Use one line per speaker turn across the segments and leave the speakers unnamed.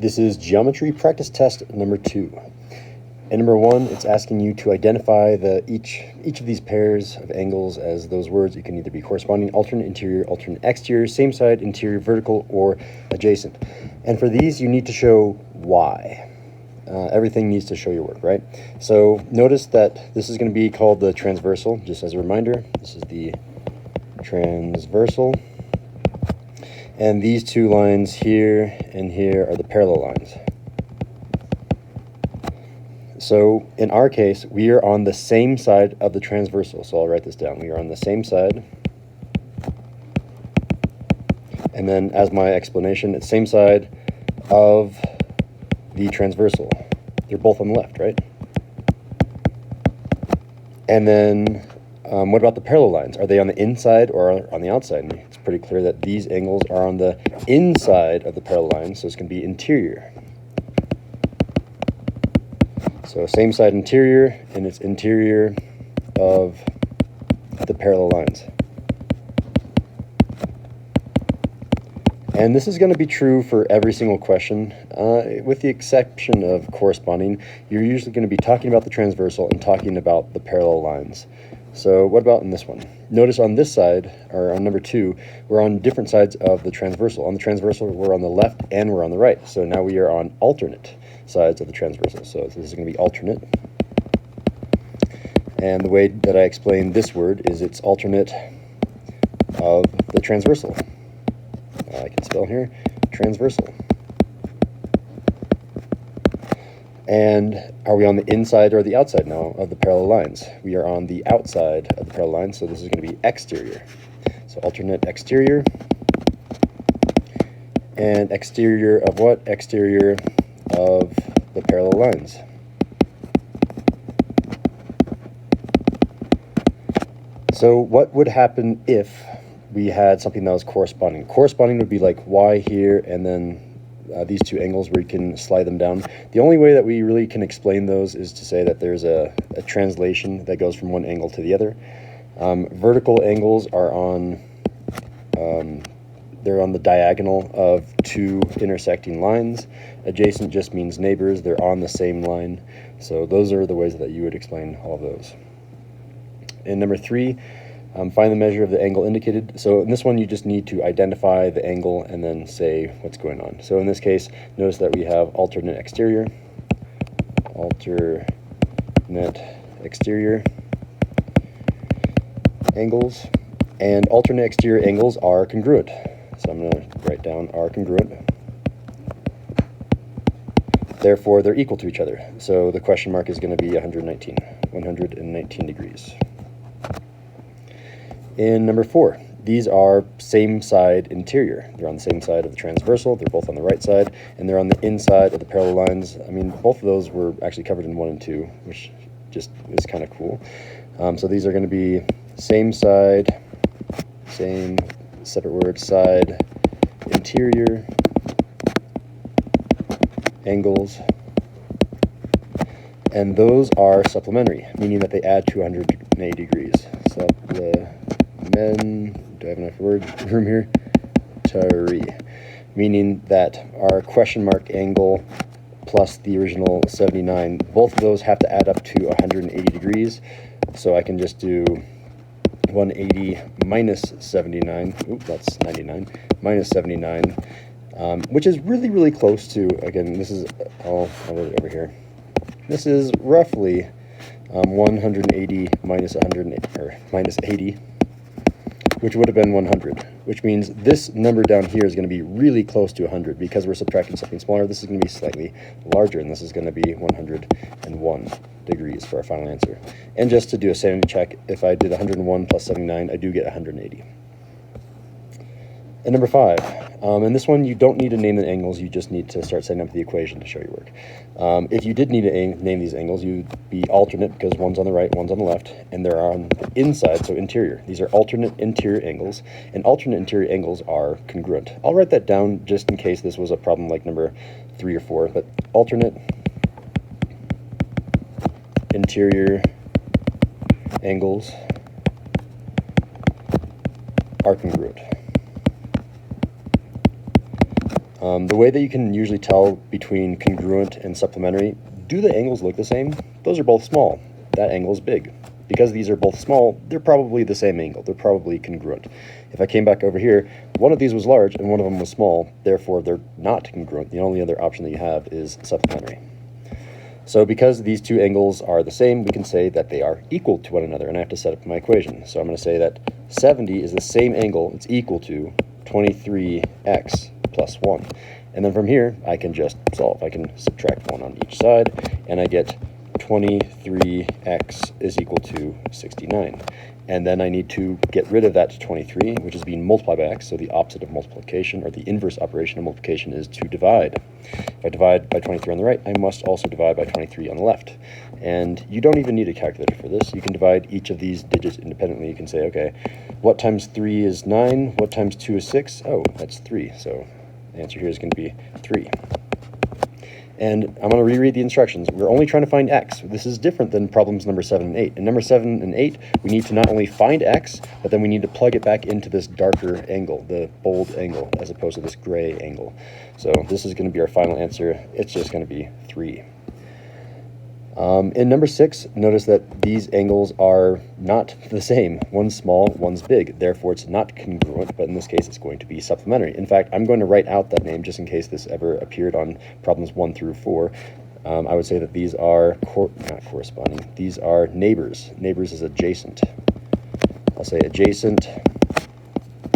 This is geometry practice test number 2. And number 1, it's asking you to identify each of these pairs of angles as those words. It can either be corresponding, alternate interior, alternate exterior, same side, interior, vertical, or adjacent. And for these, you need to show why. Everything needs to show your work, right? So notice that this is going to be called the transversal, just as a reminder. This is the transversal. And these two lines here and here are the parallel lines. So in our case, we are on the same side of the transversal. So I'll write this down. We are on the same side. And then as my explanation, it's same side of the transversal. They're both on the left, right? And then what about the parallel lines? Are they on the inside or on the outside? And it's pretty clear that these angles are on the inside of the parallel lines, so it's going to be interior. So same side interior, and it's interior of the parallel lines. And this is going to be true for every single question, with the exception of corresponding. You're usually going to be talking about the transversal and talking about the parallel lines. So what about in this one? Notice on this side, or on number 2, we're on different sides of the transversal. On the transversal, we're on the left and we're on the right. So now we are on alternate sides of the transversal. So this is going to be alternate. And the way that I explain this word is it's alternate of the transversal. I can spell here, transversal. And are we on the inside or the outside now of the parallel lines? We are on the outside of the parallel lines, so this is going to be exterior. So alternate exterior. And exterior of what? Exterior of the parallel lines. So what would happen if we had something that was corresponding? Corresponding would be like y here, and then these two angles where you can slide them down. The only way that we really can explain those is to say that there's a translation that goes from one angle to the other. Vertical angles are on, they're on the diagonal of two intersecting lines. Adjacent just means neighbors. They're on the same line. So those are the ways that you would explain all of those. And number 3, find the measure of the angle indicated. So in this one, you just need to identify the angle and then say what's going on. So in this case, notice that we have alternate exterior, angles, and alternate exterior angles are congruent. So I'm going to write down are congruent. Therefore, they're equal to each other. So the question mark is going to be 119 degrees. In number 4, these are same side interior. They're on the same side of the transversal. They're both on the right side, and they're on the inside of the parallel lines. I mean, both of those were actually covered in 1 and 2, which just is kind of cool. So these are going to be same side, same separate word, side, interior, angles, and those are supplementary, meaning that they add to 180 degrees. Do I have enough room here? Meaning that our question mark angle plus the original 79, both of those have to add up to 180 degrees. So I can just do 180 minus 79. Oop, that's 99. Minus 79, which is really, really close to, again, this is, I'll write it over here. This is roughly 180 minus 100, or minus 80, which would have been 100, which means this number down here is going to be really close to 100 because we're subtracting something smaller. This is going to be slightly larger, and this is going to be 101 degrees for our final answer. And just to do a sanity check, if I did 101 plus 79, I do get 180. And number 5, in this one, you don't need to name the angles. You just need to start setting up the equation to show your work. If you did need to name these angles, you'd be alternate because one's on the right, one's on the left, and they're on the inside, so interior. These are alternate interior angles, and alternate interior angles are congruent. I'll write that down just in case this was a problem like number 3 or 4, but alternate interior angles are congruent. The way that you can usually tell between congruent and supplementary, do the angles look the same? Those are both small. That angle is big. Because these are both small, they're probably the same angle. They're probably congruent. If I came back over here, one of these was large and one of them was small, therefore they're not congruent. The only other option that you have is supplementary. So because these two angles are the same, we can say that they are equal to one another, and I have to set up my equation. So I'm going to say that 70 is the same angle, it's equal to 23x plus 1. And then from here, I can just solve. I can subtract 1 on each side, and I get 23x is equal to 69. And then I need to get rid of that 23, which is being multiplied by x, so the opposite of multiplication, or the inverse operation of multiplication, is to divide. If I divide by 23 on the right, I must also divide by 23 on the left. And you don't even need a calculator for this. You can divide each of these digits independently. You can say, okay, what times 3 is 9? What times 2 is 6? Oh, that's 3. So the answer here is going to be 3. And I'm going to reread the instructions. We're only trying to find x. This is different than problems number 7 and 8. In number 7 and 8, we need to not only find x, but then we need to plug it back into this darker angle, the bold angle, as opposed to this gray angle. So this is going to be our final answer. It's just going to be 3. In number 6, notice that these angles are not the same. One's small, one's big. Therefore, it's not congruent, but in this case, it's going to be supplementary. In fact, I'm going to write out that name just in case this ever appeared on problems 1 through 4. I would say that these are not corresponding. These are neighbors. Neighbors is adjacent. I'll say adjacent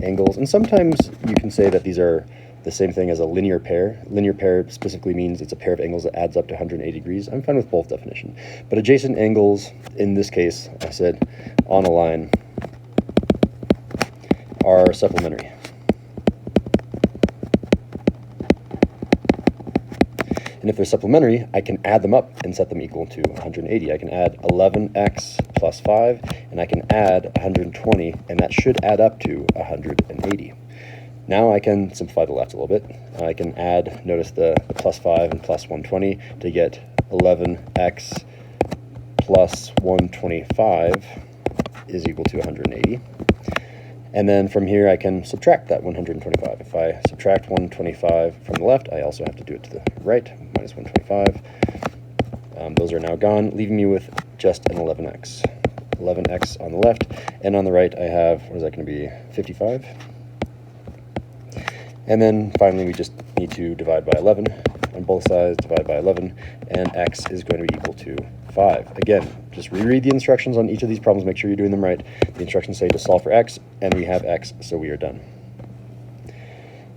angles. And sometimes you can say that these are the same thing as a linear pair. Linear pair specifically means it's a pair of angles that adds up to 180 degrees. I'm fine with both definition. But adjacent angles, in this case, I said on a line, are supplementary. And if they're supplementary, I can add them up and set them equal to 180. I can add 11x plus 5, and I can add 120, and that should add up to 180. Now I can simplify the left a little bit. I can add, notice the plus 5 and plus 120 to get 11x plus 125 is equal to 180. And then from here I can subtract that 125. If I subtract 125 from the left, I also have to do it to the right, minus 125. Those are now gone, leaving me with just an 11x. 11x on the left, and on the right I have, what is that going to be, 55? And then finally, we just need to divide by 11 on both sides, divide by 11, and x is going to be equal to 5. Again, just reread the instructions on each of these problems, make sure you're doing them right. The instructions say to solve for x, and we have x, so we are done.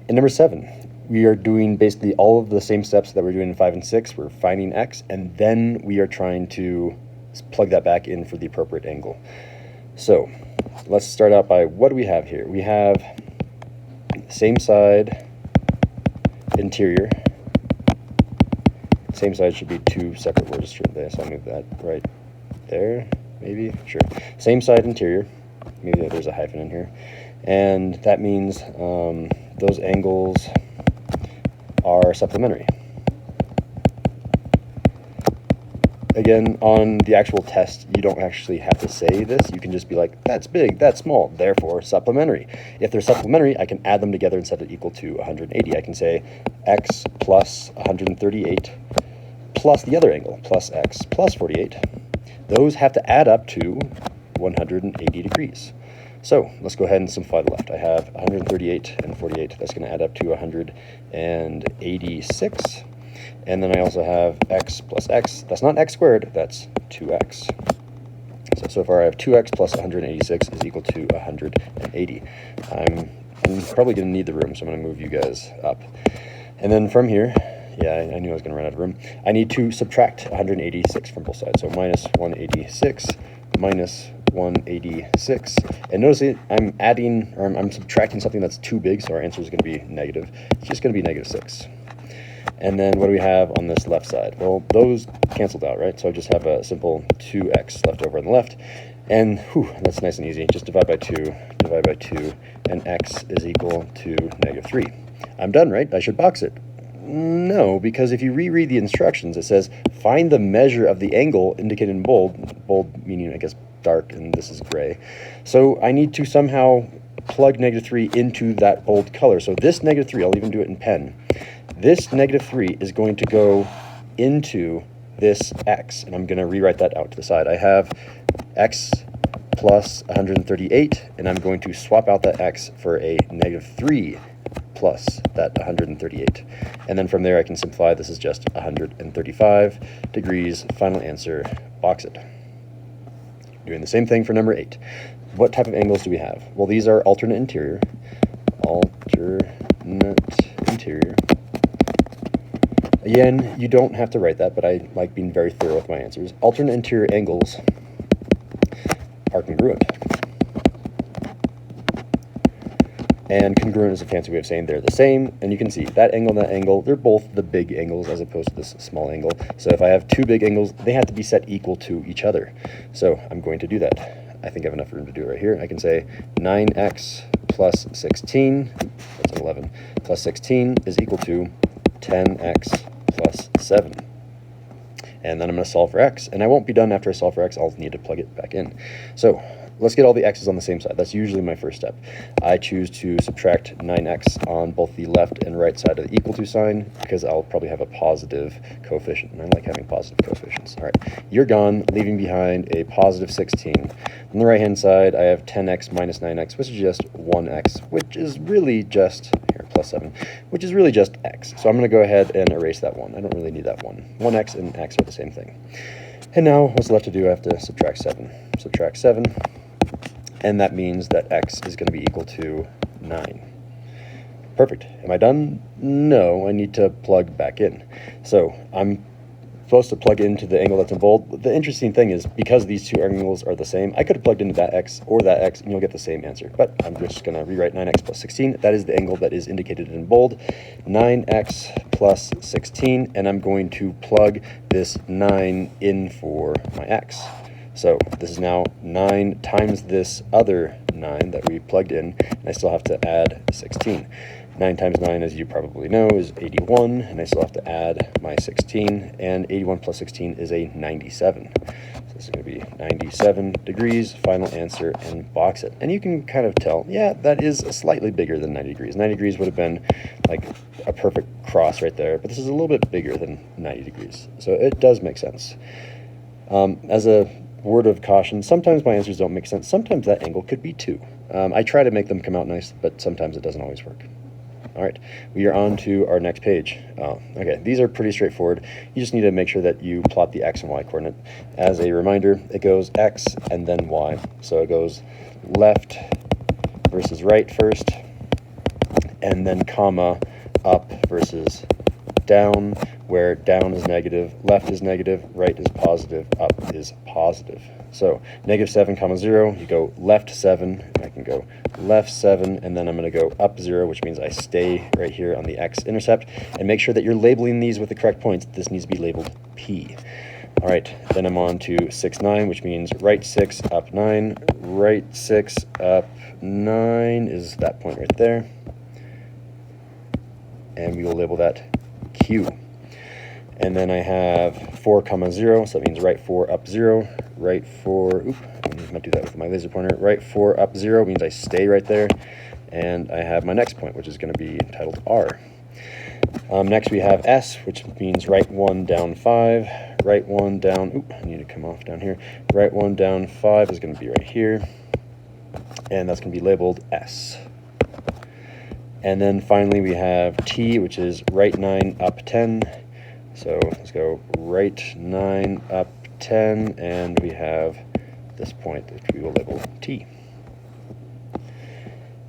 In number 7, we are doing basically all of the same steps that we're doing in 5 and 6. We're finding x, and then we are trying to plug that back in for the appropriate angle. So let's start out by, what do we have here? We have same side, interior. Same side should be 2 separate words, shouldn't they? So I'll move that right there, maybe, sure. Same side, interior. Maybe there's a hyphen in here. And that means those angles are supplementary. Again, on the actual test, you don't actually have to say this. You can just be like, that's big, that's small, therefore supplementary. If they're supplementary, I can add them together and set it equal to 180. I can say x plus 138 plus the other angle, plus x plus 48. Those have to add up to 180 degrees. So let's go ahead and simplify the left. I have 138 and 48. That's going to add up to 186. And then I also have x plus x. That's not x squared, that's 2x. So far I have 2x plus 186 is equal to 180. I'm probably going to need the room, so I'm going to move you guys up. And then from here, yeah, I knew I was going to run out of room. I need to subtract 186 from both sides. So minus 186 minus 186. And notice I'm adding, or I'm subtracting something that's too big, so our answer is going to be negative. It's just going to be negative 6. And then what do we have on this left side? Well, those canceled out, right? So I just have a simple 2x left over on the left. And whew, that's nice and easy. Just divide by 2, and x is equal to negative 3. I'm done, right? I should box it. No, because if you reread the instructions, it says find the measure of the angle indicated in bold meaning, I guess, dark, and this is gray. So I need to somehow plug -3 into that bold color. So this -3, I'll even do it in pen. This -3 is going to go into this x, and I'm going to rewrite that out to the side. I have x plus 138, and I'm going to swap out that x for a -3 plus that 138. And then from there I can simplify. This is just 135 degrees. Final answer, box it. Doing the same thing for number 8. What type of angles do we have? Well, these are alternate interior. Alternate interior. Again, you don't have to write that, but I like being very thorough with my answers. Alternate interior angles are congruent. And congruent is a fancy way of saying they're the same. And you can see that angle, they're both the big angles as opposed to this small angle. So if I have two big angles, they have to be set equal to each other. So I'm going to do that. I think I have enough room to do it right here. I can say 9x plus 16, that's an 11, plus 16 is equal to 10x plus 7. And then I'm going to solve for x. And I won't be done after I solve for x. I'll need to plug it back in. So let's get all the x's on the same side. That's usually my first step. I choose to subtract 9x on both the left and right side of the equal to sign because I'll probably have a positive coefficient. And I like having positive coefficients. All right, you're gone, leaving behind a positive 16. On the right-hand side, I have 10x minus 9x, which is just 1x, which is really just, here, plus 7, which is really just x. So I'm going to go ahead and erase that 1. I don't really need that 1. 1x and x are the same thing. And now what's left to do? I have to subtract 7. Subtract 7. And that means that x is going to be equal to 9. Perfect. Am I done? No, I need to plug back in. So I'm supposed to plug into the angle that's in bold. The interesting thing is, because these two angles are the same, I could have plugged into that x or that x, and you'll get the same answer. But I'm just going to rewrite 9x plus 16. That is the angle that is indicated in bold. 9x plus 16, and I'm going to plug this 9 in for my x. So this is now 9 times this other 9 that we plugged in, and I still have to add 16. 9 times 9, as you probably know, is 81, and I still have to add my 16, and 81 plus 16 is a 97. So this is going to be 97 degrees, final answer, and box it. And you can kind of tell, yeah, that is slightly bigger than 90 degrees. 90 degrees would have been like a perfect cross right there, but this is a little bit bigger than 90 degrees. So it does make sense. As a word of caution, sometimes my answers don't make sense. Sometimes that angle could be 2. I try to make them come out nice, but sometimes it doesn't always work. All right, we are on to our next page. Okay, these are pretty straightforward. You just need to make sure that you plot the x and y coordinate. As a reminder, it goes x and then y. So it goes left versus right first, and then comma, up versus down, where down is negative, left is negative, right is positive, up is positive. So -7, 0, you go left 7, I can go left 7, and then I'm going to go up 0, which means I stay right here on the x-intercept. And make sure that you're labeling these with the correct points. This needs to be labeled P. All right, then I'm on to 6, 9, which means right 6, up 9, right 6, up 9 is that point right there. And we will label that Q. And then I have 4, 0, so that means right 4, up 0, right 4, I might do that with my laser pointer, right 4, up 0 means I stay right there, and I have my next point, which is going to be entitled R. Next we have S, which means right 1, down 5, right 1, down, I need to come off down here, right 1, down 5 is going to be right here, and that's going to be labeled S. And then finally we have T, which is right 9, up 10, so let's go right 9, up 10, and we have this point, which we will label T.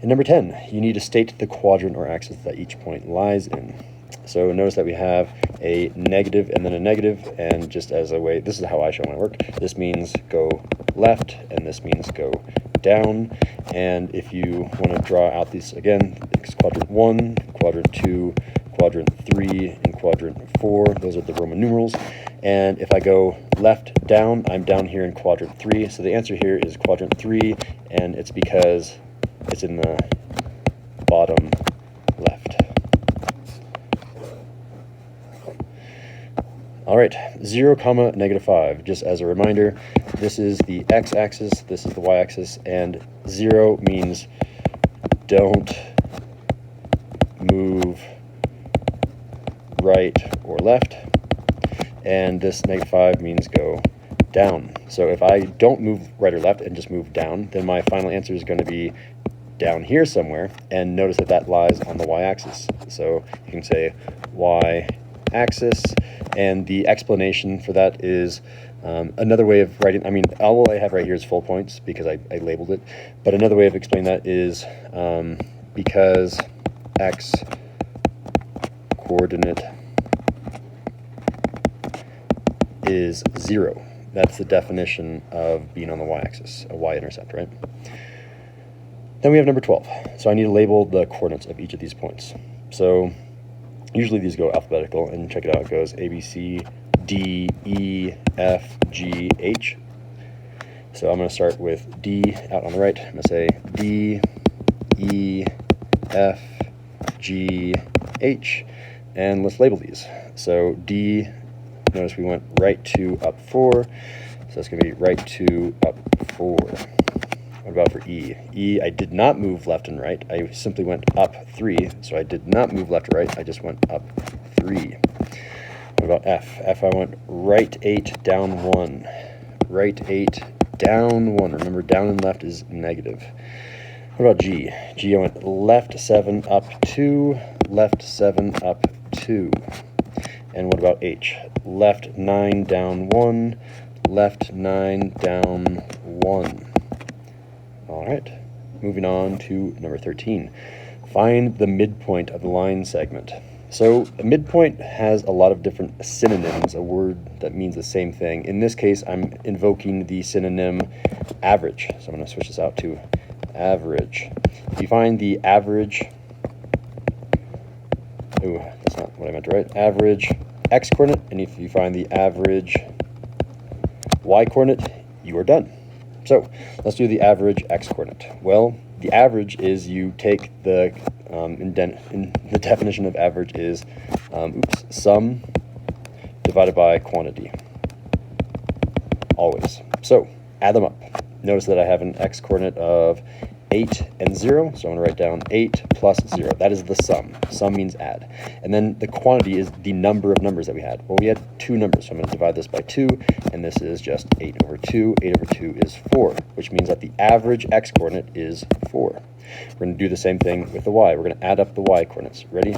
And number 10, you need to state the quadrant or axis that each point lies in. So notice that we have a negative and then a negative, and just as a way, this is how I show my work. This means go left, and this means go down. And if you want to draw out these again, it's quadrant 1, quadrant 2, quadrant 3, and quadrant 4. Those are the Roman numerals. And if I go left down, I'm down here in quadrant 3. So the answer here is quadrant 3, and it's because it's in the bottom left. All right, 0, -5. Just as a reminder, this is the x-axis, this is the y-axis, and 0 means don't move right or left, and this -5 means go down. So if I don't move right or left and just move down, then my final answer is going to be down here somewhere, and notice that that lies on the y-axis. So you can say y-axis, and the explanation for that is another way of writing, I mean, all I have right here is full points because I labeled it, but another way of explaining that is because x coordinate is 0. That's the definition of being on the y-axis, a y-intercept, right? Then we have number 12. So I need to label the coordinates of each of these points. So usually these go alphabetical, and check it out. It goes A, B, C, D, E, F, G, H. So I'm going to start with D out on the right. I'm going to say D, E, F, G, H, and let's label these. So D, notice we went right 2 up 4, so that's going to be right 2 up 4. What about for E? E, I did not move left and right. I simply went up 3, so I did not move left or right. I just went up 3. What about F? F, I went right 8, down 1. Right 8, down 1. Remember, down and left is negative. What about G? G, I went left 7, up 2. Left 7, up 2. And what about H? Left 9, down 1. Left 9, down 1. All right, moving on to number 13. Find the midpoint of the line segment. So a midpoint has a lot of different synonyms, a word that means the same thing. In this case, I'm invoking the synonym average. So I'm going to switch this out to average. If you find the average, that's not what I meant to write, average x-coordinate, and if you find the average y-coordinate, you are done. So let's do the average x-coordinate. Well, the average is you take the, in the definition of average is, sum divided by quantity, always. So add them up. Notice that I have an x-coordinate of 8 and 0, so I'm going to write down 8 plus 0. That is the sum. Sum means add. And then the quantity is the number of numbers that we had. Well, we had 2 numbers, so I'm going to divide this by 2, and this is just 8 over 2. 8 over 2 is 4, which means that the average x-coordinate is 4. We're going to do the same thing with the y. We're going to add up the y-coordinates. Ready?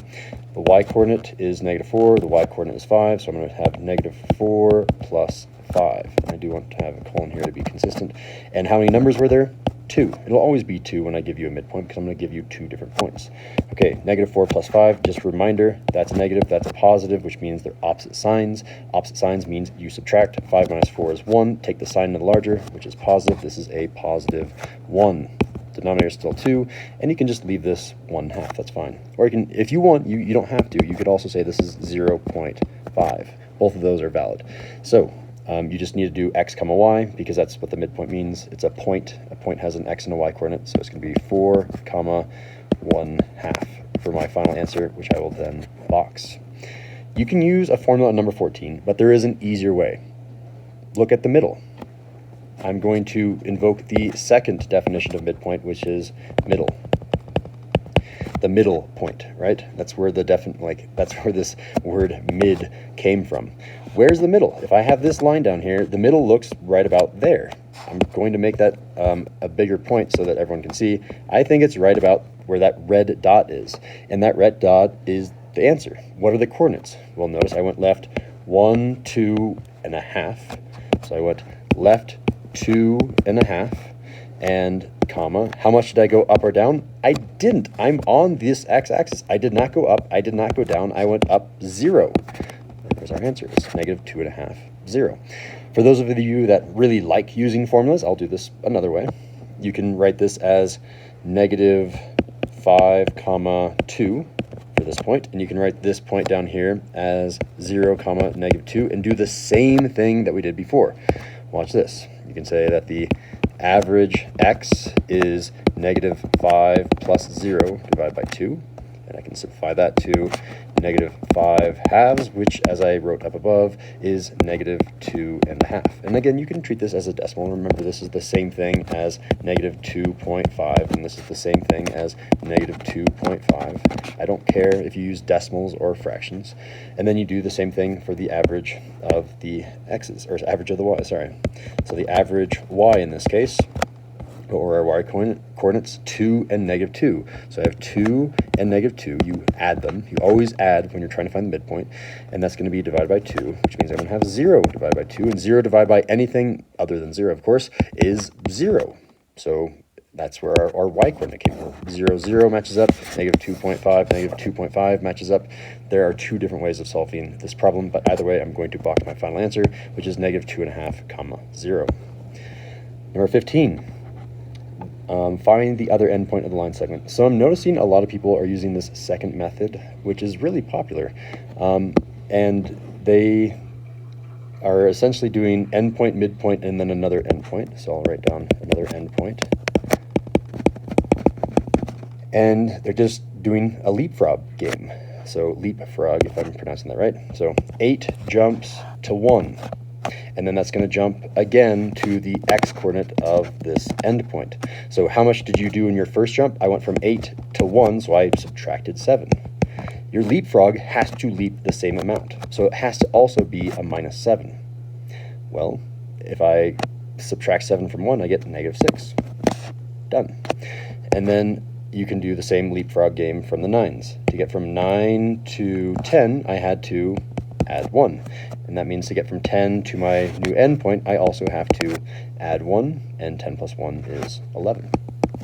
The y-coordinate is -4, the y-coordinate is 5, so I'm going to have -4 plus 5. I do want to have a colon here to be consistent. And how many numbers were there? 2. It'll always be 2 when I give you a midpoint because I'm going to give you 2 different points. Okay, -4 plus 5, just a reminder, that's a negative, that's a positive, which means they're opposite signs. Opposite signs means you subtract. 5 minus 4 is 1. Take the sign of the larger, which is positive. This is a positive 1. Denominator is still 2, and you can just leave this 1/2. That's fine. Or you can, if you want, you don't have to. You could also say this is 0.5. Both of those are valid. So you just need to do x comma y because that's what the midpoint means. It's a point. A point has an x and a y coordinate, so it's going to be 4 comma 1/2 for my final answer, which I will then box. You can use a formula on number 14, but there is an easier way. Look at the middle. I'm going to invoke the second definition of midpoint, which is middle. The middle point, right? That's where the that's where this word mid came from. Where's the middle? If I have this line down here, the middle looks right about there. I'm going to make that a bigger point so that everyone can see. I think it's right about where that red dot is, and that red dot is the answer. What are the coordinates? Well, notice I went left 1, 2.5. So I went left 2.5 and comma. How much did I go up or down? I didn't. I'm on this x-axis. I did not go up. I did not go down. I went up 0. There's our answer. It's -2.5, 0. For those of you that really like using formulas, I'll do this another way. You can write this as -5 comma 2 for this point, and you can write this point down here as 0 comma -2 and do the same thing that we did before. Watch this. You can say that the average x is -5 plus 0 divided by 2. and I can simplify that to negative 5 halves, which, as I wrote up above, is negative 2 1/2. And again, you can treat this as a decimal. Remember, this is the same thing as negative 2.5, and this is the same thing as negative 2.5. I don't care if you use decimals or fractions. And then you do the same thing for the average of the x's, or average of the y, sorry. So the average y in this case, or our y coordinates, 2 and negative 2. So I have 2 and negative 2. You add them. You always add when you're trying to find the midpoint, and that's going to be divided by 2, which means I'm going to have 0 divided by 2, and 0 divided by anything other than 0, of course, is 0. So that's where our y coordinate came from. 0, 0 matches up, negative 2.5, negative 2.5 matches up. There are two different ways of solving this problem, but either way, I'm going to box my final answer, which is negative 2 1/2, comma 0. Number 15. Find the other endpoint of the line segment. So I'm noticing a lot of people are using this second method, which is really popular. And they are essentially doing endpoint, midpoint, and then another endpoint. So I'll write down another endpoint. And they're just doing a leapfrog game. So leapfrog, if I'm pronouncing that right. So 8 jumps to 1. And then that's going to jump again to the x coordinate of this endpoint. So how much did you do in your first jump? I went from 8 to 1, so I subtracted 7. Your leapfrog has to leap the same amount, so it has to also be a minus 7. Well, if I subtract 7 from 1, I get negative 6. Done. And then you can do the same leapfrog game from the 9s. To get from 9 to 10, I had to add 1. And that means to get from 10 to my new endpoint, I also have to add 1, and 10 plus 1 is 11.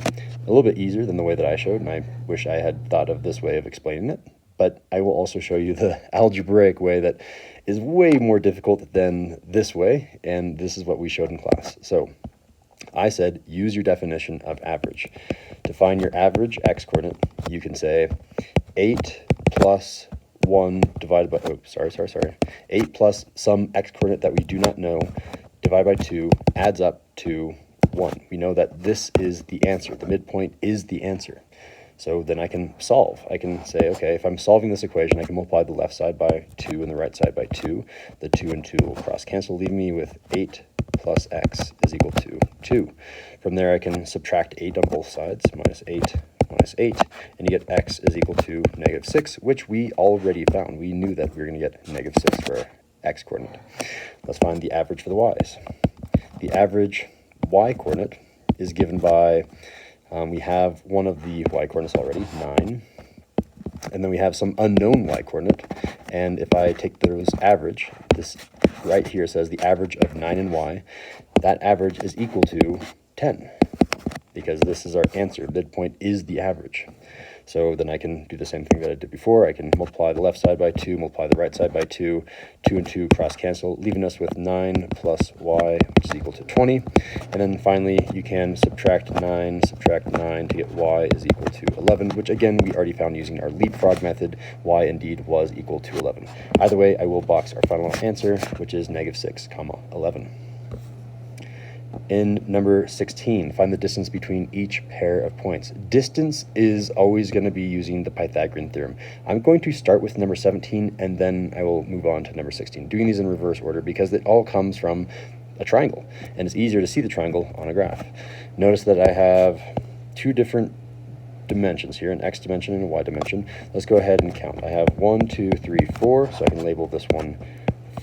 A little bit easier than the way that I showed, and I wish I had thought of this way of explaining it. But I will also show you the algebraic way that is way more difficult than this way, and this is what we showed in class. So I said, use your definition of average. To find your average x coordinate, you can say 8 plus 1 divided by, 8 plus some x coordinate that we do not know, divided by 2, adds up to 1. We know that this is the answer. The midpoint is the answer. So then I can solve. I can say, okay, if I'm solving this equation, I can multiply the left side by 2 and the right side by 2. The 2 and 2 will cross cancel, leaving me with 8 plus x is equal to 2. From there, I can subtract 8 on both sides, minus 8, and you get x is equal to negative 6, which we already found. We knew that we were going to get negative 6 for our x coordinate. Let's find the average for the y's. The average y coordinate is given by, we have one of the y coordinates already, 9, and then we have some unknown y coordinate, and if I take those average, this right here says the average of 9 and y, that average is equal to 10. Because this is our answer. Midpoint is the average. So then I can do the same thing that I did before. I can multiply the left side by 2, multiply the right side by 2, 2 and 2 cross cancel, leaving us with 9 plus y, which is equal to 20. And then finally, you can subtract 9 to get y is equal to 11, which again, we already found using our leapfrog method. Y indeed was equal to 11. Either way, I will box our final answer, which is negative 6, comma 11. In number 16, find the distance between each pair of points. Distance is always going to be using the Pythagorean theorem. I'm going to start with number 17, and then I will move on to number 16, doing these in reverse order because it all comes from a triangle, and it's easier to see the triangle on a graph. Notice that I have two different dimensions here, an x dimension and a y dimension. Let's go ahead and count. I have 1, 2, 3, 4, so I can label this one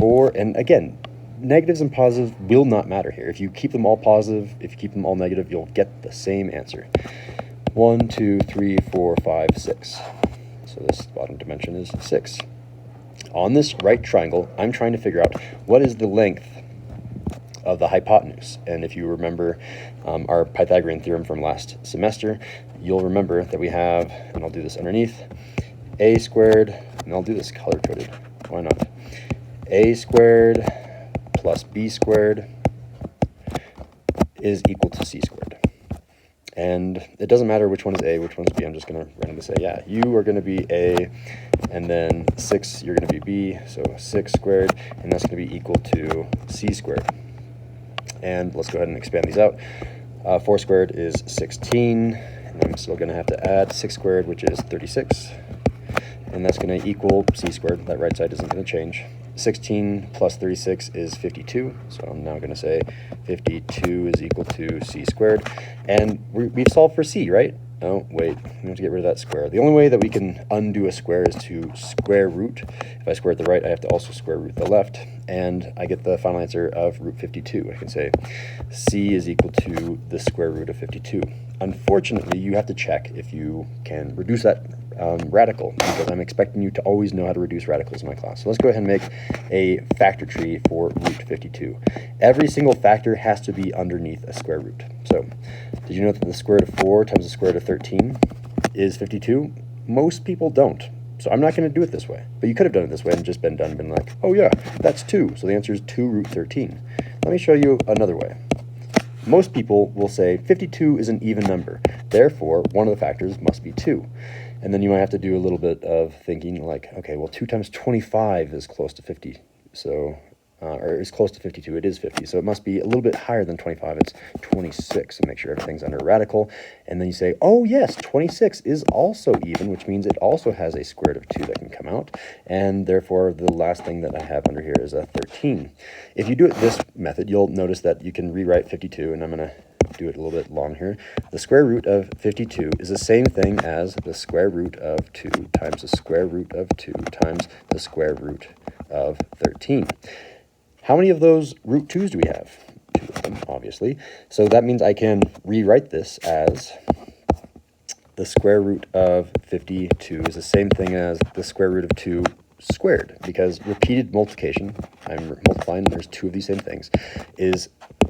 4, and again, negatives and positives will not matter here. If you keep them all positive, if you keep them all negative, you'll get the same answer. 1, 2, 3, 4, 5, 6. So this bottom dimension is 6. On this right triangle, I'm trying to figure out what is the length of the hypotenuse. And if you remember our Pythagorean theorem from last semester, you'll remember that we have, and I'll do this underneath, a squared, and I'll do this color-coded, why not? A squared plus b squared is equal to c squared. And it doesn't matter which one is a, which one is b. I'm just going to randomly say, yeah, you are going to be a, and then 6, you're going to be b, so 6 squared, and that's going to be equal to c squared. And let's go ahead and expand these out. 4 squared is 16, and I'm still going to have to add 6 squared, which is 36. and that's going to equal c squared. That right side isn't going to change. 16 plus 36 is 52, so I'm now going to say 52 is equal to c squared. And we've solved for c, right? Oh, wait, we have to get rid of that square. The only way that we can undo a square is to square root. If I square it the right, I have to also square root the left, and I get the final answer of root 52. I can say c is equal to the square root of 52. Unfortunately, you have to check if you can reduce that radical, because I'm expecting you to always know how to reduce radicals in my class. So let's go ahead and make a factor tree for root 52. Every single factor has to be underneath a square root. So did you know that the square root of 4 times the square root of 13 is 52? Most people don't. So I'm not going to do it this way. But you could have done it this way and just been like, oh yeah, that's 2. So the answer is 2 root 13. Let me show you another way. Most people will say 52 is an even number. Therefore, one of the factors must be 2. And then you might have to do a little bit of thinking like, okay, well, 2 times 25 is close to 50. So, or is close to 52. It is 50. So it must be a little bit higher than 25. It's 26. And make sure everything's under a radical. And then you say, oh, yes, 26 is also even, which means it also has a square root of 2 that can come out. And therefore, the last thing that I have under here is a 13. If you do it this method, you'll notice that you can rewrite 52, and I'm going to do it a little bit long here. The square root of 52 is the same thing as the square root of 2 times the square root of 2 times the square root of 13. How many of those root 2's do we have? 2 of them, obviously. So that means I can rewrite this as the square root of 52 is the same thing as the square root of 2 squared, because repeated multiplication, I'm multiplying, and there's 2 of these same things, is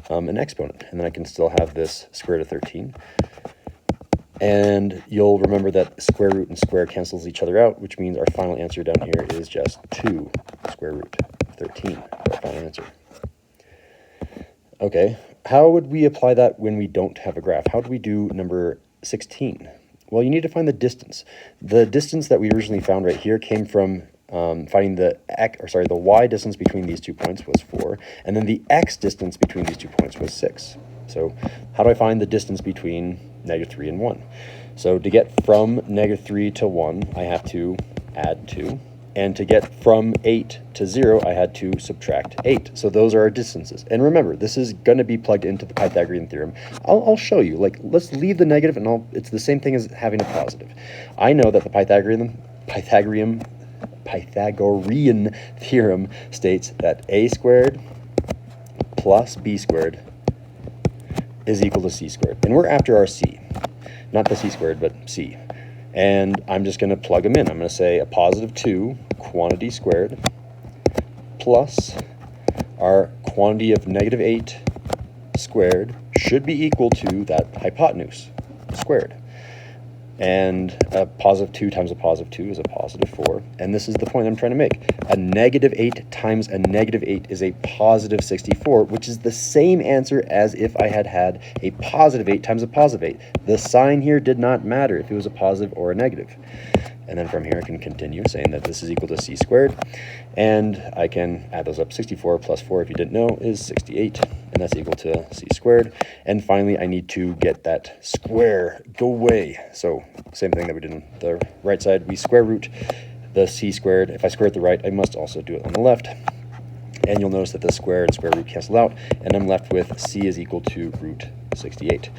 an exponent. And then I can still have this square root of 13. And you'll remember that square root and square cancels each other out, which means our final answer down here is just 2 square root of 13 for our final answer. Okay, how would we apply that when we don't have a graph? How do we do number 16? Well, you need to find the distance. The distance that we originally found right here came from finding the y distance between these 2 points was 4, and then the x distance between these 2 points was 6. So how do I find the distance between -3 and 1? So to get from -3 to 1, I have to add 2. And to get from 8 to 0, I had to subtract 8. So those are our distances. And remember, this is going to be plugged into the Pythagorean theorem. I'll show you. Like, let's leave the negative, and it's the same thing as having a positive. I know that the Pythagorean theorem states that a squared plus b squared is equal to c squared. And we're after our c. Not the c squared, but c. And I'm just going to plug them in. I'm going to say a positive 2 quantity squared plus our quantity of -8 squared should be equal to that hypotenuse squared. And a positive 2 times a positive 2 is a positive 4. And this is the point I'm trying to make. A -8 times a -8 is a positive 64, which is the same answer as if I had had a positive 8 times a positive 8. The sign here did not matter if it was a positive or a negative. And then from here I can continue saying that this is equal to c squared. And I can add those up. 64 plus 4, if you didn't know, is 68. And that's equal to c squared. And finally, I need to get that square go away. So same thing that we did on the right side. We square root the c squared. If I square it the right, I must also do it on the left. And you'll notice that the square and square root cancel out. And I'm left with c is equal to root 68.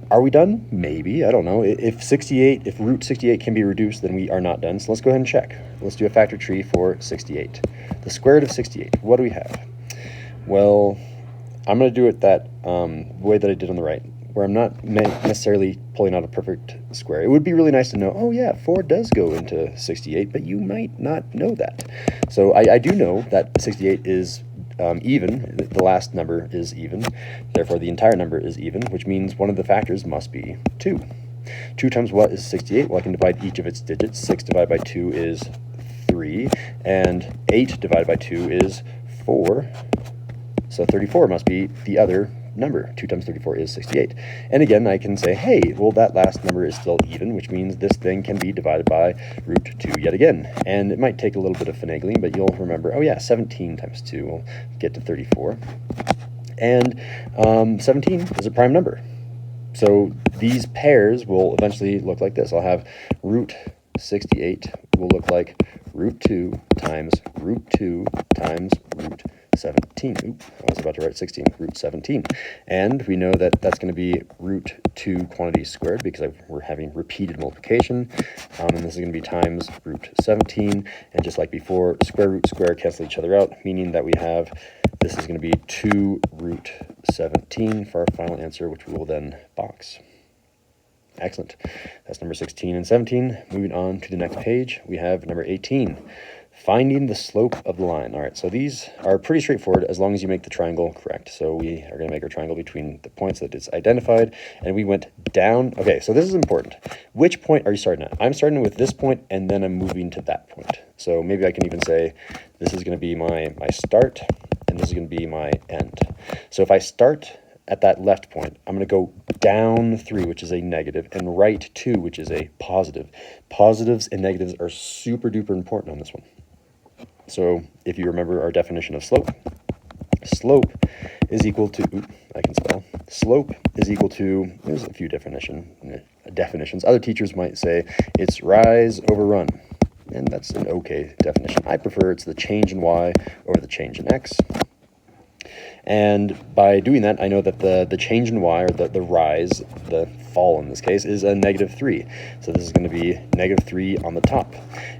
Are we done? Maybe. I don't know. If root 68 can be reduced, then we are not done. So let's go ahead and check. Let's do a factor tree for 68. The square root of 68. What do we have? Well, I'm going to do it that way that I did on the right, where I'm not necessarily pulling out a perfect square. It would be really nice to know, oh yeah, 4 does go into 68, but you might not know that. So I do know that 68 is even. The last number is even. Therefore, the entire number is even, which means one of the factors must be 2. 2 times what is 68? Well, I can divide each of its digits. 6 divided by 2 is 3, and 8 divided by 2 is 4. So 34 must be the other number. 2 times 34 is 68. And again, I can say, hey, well, that last number is still even, which means this thing can be divided by root 2 yet again. And it might take a little bit of finagling, but you'll remember, oh yeah, 17 times 2 will get to 34. And 17 is a prime number. So these pairs will eventually look like this. I'll have root 68 will look like root 2 times root 2 times root 17. Oop, I was about to write 16, root 17. And we know that that's going to be root 2 quantities squared because we're having repeated multiplication. And this is going to be times root 17. And just like before, square root, square cancel each other out, meaning that we have this is going to be 2 root 17 for our final answer, which we will then box. Excellent. That's number 16 and 17. Moving on to the next page, we have number 18. Finding the slope of the line. All right, so these are pretty straightforward as long as you make the triangle correct. So we are going to make our triangle between the points that it's identified, and we went down. Okay, so this is important. Which point are you starting at? I'm starting with this point, and then I'm moving to that point. So maybe I can even say this is going to be my start, and this is going to be my end. So if I start at that left point, I'm going to go down 3, which is a negative, and right 2, which is a positive. Positives and negatives are super duper important on this one. So if you remember our definition of slope, slope is equal to, I can spell, slope is equal to, there's a few definitions. Other teachers might say it's rise over run, and that's an okay definition. I prefer it's the change in y over the change in x. And by doing that, I know that the change in y, or the rise, the fall in this case, is a -3. So this is going to be -3 on the top.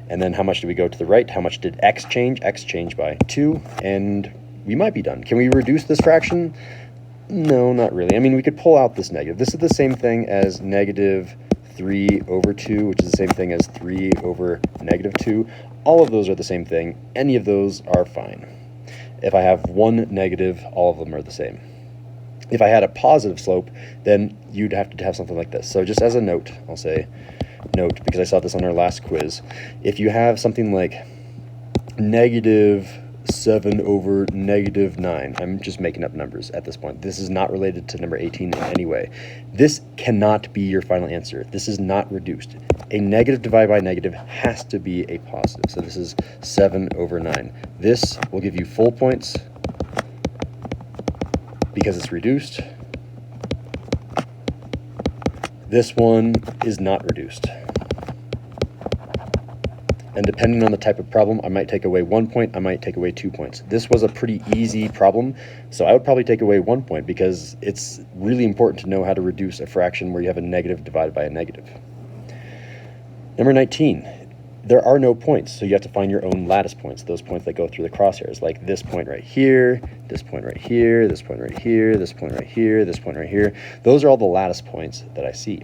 And then how much do we go to the right? How much did x change? X changed by 2, and we might be done. Can we reduce this fraction? No, not really. I mean, we could pull out this negative. This is the same thing as -3 over 2, which is the same thing as 3 over -2. All of those are the same thing. Any of those are fine. If I have one negative, all of them are the same. If I had a positive slope, then you'd have to have something like this. So just as a note, I'll say note, because I saw this on our last quiz. If you have something like -7 over -9, I'm just making up numbers at this point. This is not related to number 18 in any way. This cannot be your final answer. This is not reduced. A negative divided by negative has to be a positive. So this is 7 over 9. This will give you full points because it's reduced. This one is not reduced. And depending on the type of problem, I might take away 1 point, I might take away 2 points. This was a pretty easy problem, so I would probably take away 1 point because it's really important to know how to reduce a fraction where you have a negative divided by a negative. Number 19, there are no points, so you have to find your own lattice points, those points that go through the crosshairs, like this point right here, this point right here, this point right here, this point right here, this point right here. Those are all the lattice points that I see.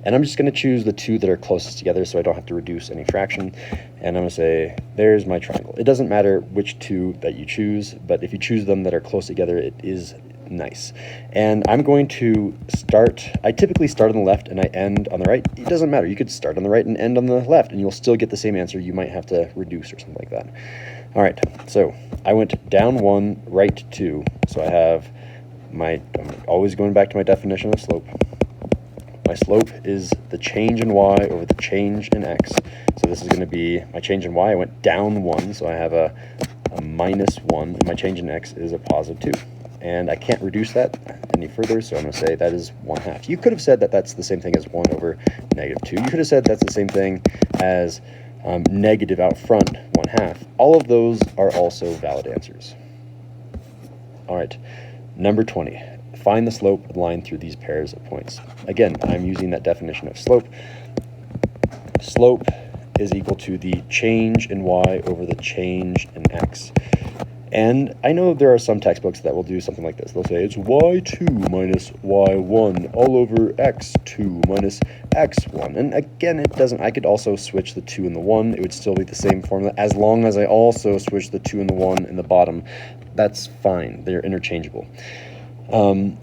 And I'm just going to choose the 2 that are closest together so I don't have to reduce any fraction. And I'm going to say, there's my triangle. It doesn't matter which 2 that you choose, but if you choose them that are close together, it is nice. And I'm going to start, I typically start on the left and I end on the right. It doesn't matter. You could start on the right and end on the left and you'll still get the same answer. You might have to reduce or something like that. All right, so I went down 1, right 2. So I have I'm always going back to my definition of slope. My slope is the change in y over the change in x. So this is going to be my change in y. I went down 1, so I have a -1, and my change in x is a +2. And I can't reduce that any further, so I'm going to say that is 1/2. You could have said that that's the same thing as 1 over -2. You could have said that's the same thing as negative out front, 1/2. All of those are also valid answers. All right, number 20. Find the slope of the line through these pairs of points. Again, I'm using that definition of slope. Slope is equal to the change in y over the change in x. And I know there are some textbooks that will do something like this. They'll say it's y2 minus y1 all over x2 minus x1. And again, it doesn't. I could also switch the 2 and the 1. It would still be the same formula as long as I also switch the 2 and the 1 in the bottom. That's fine. They're interchangeable.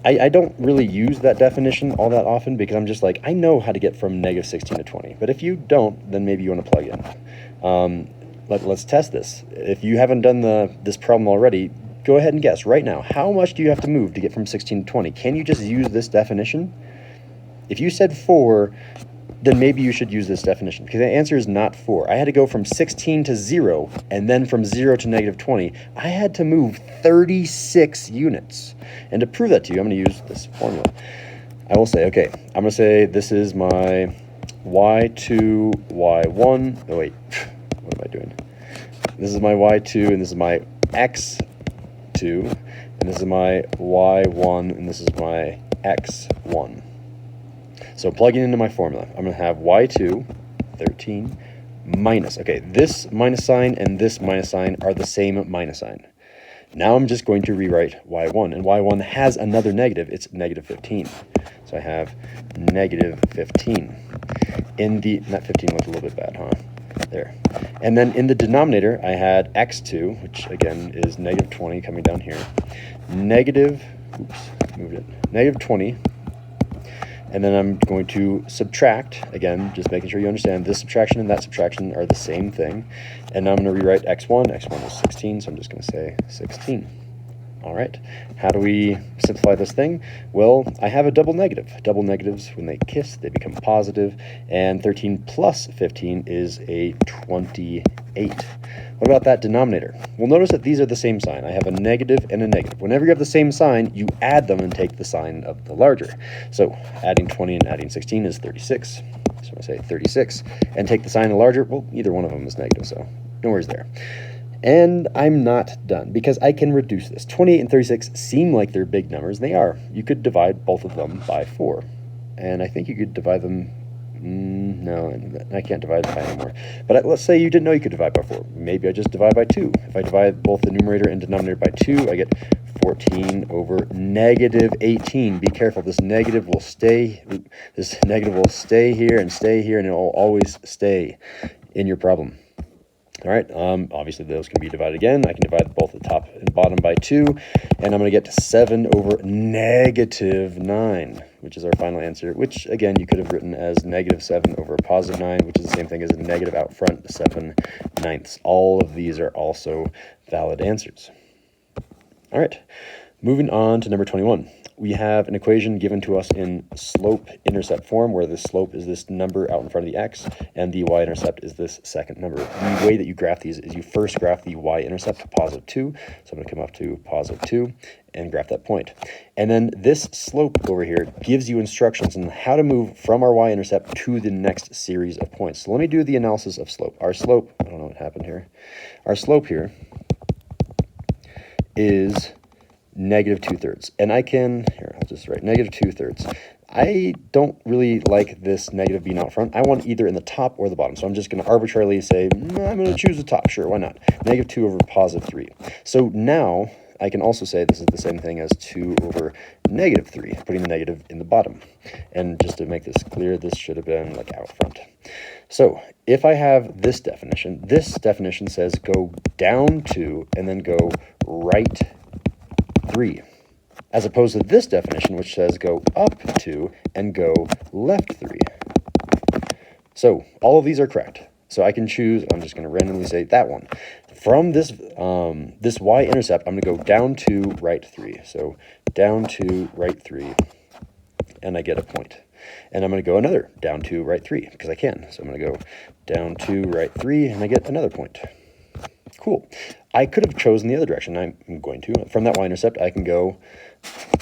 I don't really use that definition all that often because I'm just like, I know how to get from -16 to 20. But if you don't, then maybe you want to plug in. Let's test this. If you haven't done this problem already, go ahead and guess right now. How much do you have to move to get from 16 to 20? Can you just use this definition? If you said 4, then maybe you should use this definition because the answer is not 4. I had to go from 16 to 0 and then from 0 to -20. I had to move 36 units. And to prove that to you, I'm going to use this formula. I will say, okay, I'm going to say this is my y2, y1. Oh, wait. What am I doing? This is my y2, and this is my x2, and this is my y1, and this is my x1. So plugging into my formula, I'm going to have y2, 13, minus. Okay, this minus sign and this minus sign are the same minus sign. Now I'm just going to rewrite y1, and y1 has another negative. It's negative 15. So I have negative 15. In the, that 15 looked a little bit bad, huh? There. And then in the denominator, I had x2, which again is negative 20 coming down here. Negative, oops, moved it, negative 20. And then I'm going to subtract, again, just making sure you understand this subtraction and that subtraction are the same thing. And now I'm going to rewrite x1. x1 is 16, so I'm just going to say 16. All right, how do we simplify this thing? Well, I have a double negative. Double negatives, when they kiss, they become positive, and 13 plus 15 is a 28. What about that denominator? Well, notice that these are the same sign. I have a negative and a negative. Whenever you have the same sign, you add them and take the sign of the larger. So adding 20 and adding 16 is 36. So I'm going to say 36. And take the sign of the larger, well, either one of them is negative, so no worries there. And I'm not done, because I can reduce this. 28 and 36 seem like they're big numbers. They are. You could divide both of them by 4. And I think you could divide them... no, I can't divide by anymore. But let's say you didn't know you could divide by 4. Maybe I just divide by 2. If I divide both the numerator and denominator by 2, I get 14 over negative 18. Be careful. This negative will stay. This negative will stay here, and it will always stay in your problem. All right, obviously those can be divided again. I can divide both the top and bottom by 2, and I'm going to get 7 over negative 9, which is our final answer, which, again, you could have written as negative 7 over positive 9, which is the same thing as a negative out front, 7/9. All of these are also valid answers. All right, moving on to number 21. We have an equation given to us in slope-intercept form, where the slope is this number out in front of the x, and the y-intercept is this second number. The way that you graph these is you first graph the y-intercept to positive 2. So I'm going to come up to positive 2 and graph that point. And then this slope over here gives you instructions on how to move from our y-intercept to the next series of points. So let me do the analysis of slope. Our slope, I don't know what happened here. Our slope here is negative 2/3, and I can, here, I'll just write negative 2/3. I don't really like this negative being out front. I want either in the top or the bottom, so I'm just going to arbitrarily say, I'm going to choose the top. Sure, why not? Negative 2 over positive 3. So now I can also say this is the same thing as 2 over negative 3, putting the negative in the bottom. And just to make this clear, this should have been like out front. So if I have this definition says go down 2 and then go right 3, as opposed to this definition, which says go up 2 and go left 3. So all of these are correct. So I can choose, I'm just going to randomly say that one. From this this y-intercept, I'm going to go down 2, right 3. So down 2, right 3, and I get a point. And I'm going to go another down 2, right 3, because I can. So I'm going to go down 2, right 3, and I get another point. Cool. I could have chosen the other direction. I'm going to. From that y-intercept, I can go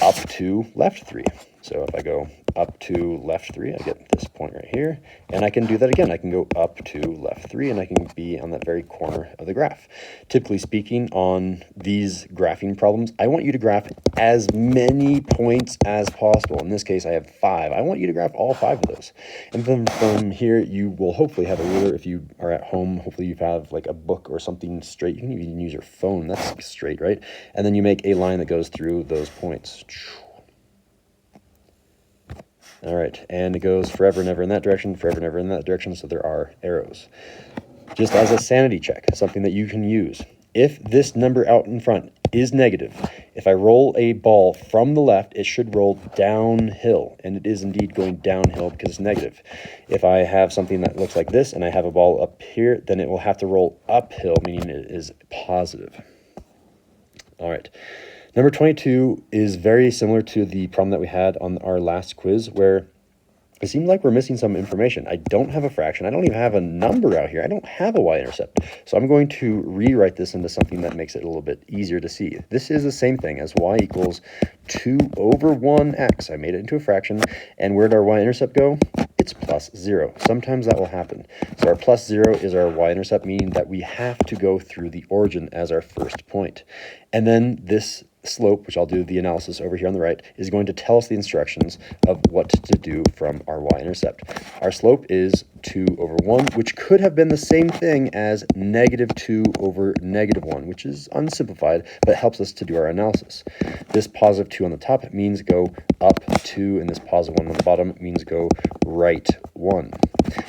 up 2, left 3. So if I go up 2, left 3, I get this point right here. And I can do that again. I can go up 2, left 3, and I can be on that very corner of the graph. Typically speaking, on these graphing problems, I want you to graph as many points as possible. In this case, I have 5. I want you to graph all 5 of those. And then from here, you will hopefully have a ruler. If you are at home, hopefully you have like a book or something straight. You can even use your phone. That's straight, right? And then you make a line that goes through those points. All right, and it goes forever and ever in that direction, forever and ever in that direction, so there are arrows. Just as a sanity check, something that you can use. If this number out in front is negative, if I roll a ball from the left, it should roll downhill, and it is indeed going downhill because it's negative. If I have something that looks like this and I have a ball up here, then it will have to roll uphill, meaning it is positive. All right. Number 22 is very similar to the problem that we had on our last quiz, where it seems like we're missing some information. I don't have a fraction. I don't even have a number out here. I don't have a y-intercept. So I'm going to rewrite this into something that makes it a little bit easier to see. This is the same thing as y equals 2 over 1x. I made it into a fraction. And where did our y-intercept go? it's plus 0. Sometimes that will happen. So our plus 0 is our y-intercept, meaning that we have to go through the origin as our first point. And then this slope, which I'll do the analysis over here on the right, is going to tell us the instructions of what to do from our y-intercept. Our slope is 2 over 1, which could have been the same thing as negative 2 over negative 1, which is unsimplified, but helps us to do our analysis. This positive 2 on the top means go up 2, and this positive 1 on the bottom means go right 1,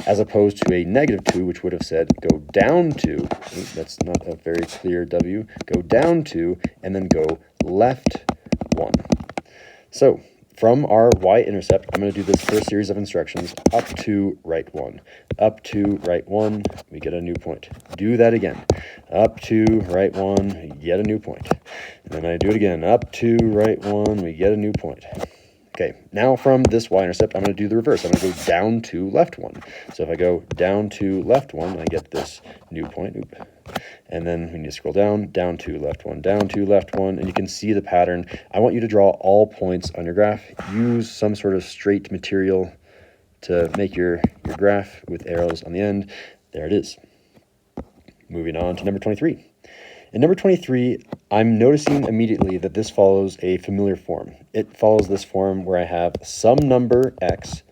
as opposed to a negative 2, which would have said go down 2. That's not a very clear W. Go down 2, and then go left 1. So from our y-intercept, I'm going to do this first series of instructions, up to right 1. Up to right 1, we get a new point. Do that again. Up to right 1, we get a new point. And then I do it again. Up to right 1, we get a new point. Okay, now from this y-intercept, I'm going to do the reverse. I'm going to go down to left 1. So if I go down to left 1, I get this new point. Oop. And then we need to scroll down to left 1, down to left 1, and you can see the pattern. I want you to draw all points on your graph. Use some sort of straight material to make your graph with arrows on the end. There it is. Moving on to number 23. In number 23, I'm noticing immediately that this follows a familiar form. It follows this form where I have some number x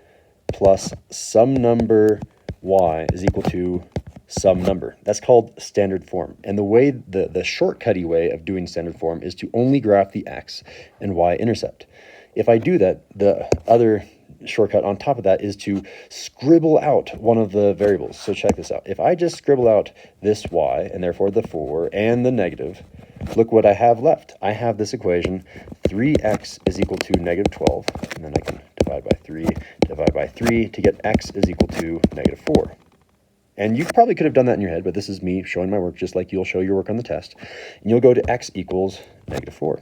plus some number y is equal to some number. That's called standard form. And the way, the shortcutty way of doing standard form is to only graph the x and y intercept. If I do that, the other shortcut on top of that is to scribble out one of the variables. So check this out. If I just scribble out this y, and therefore the 4 and the negative, look what I have left. I have this equation, 3x is equal to negative 12, and then I can divide by 3 to get x is equal to negative 4. And you probably could have done that in your head, but this is me showing my work just like you'll show your work on the test. And you'll go to x equals negative 4.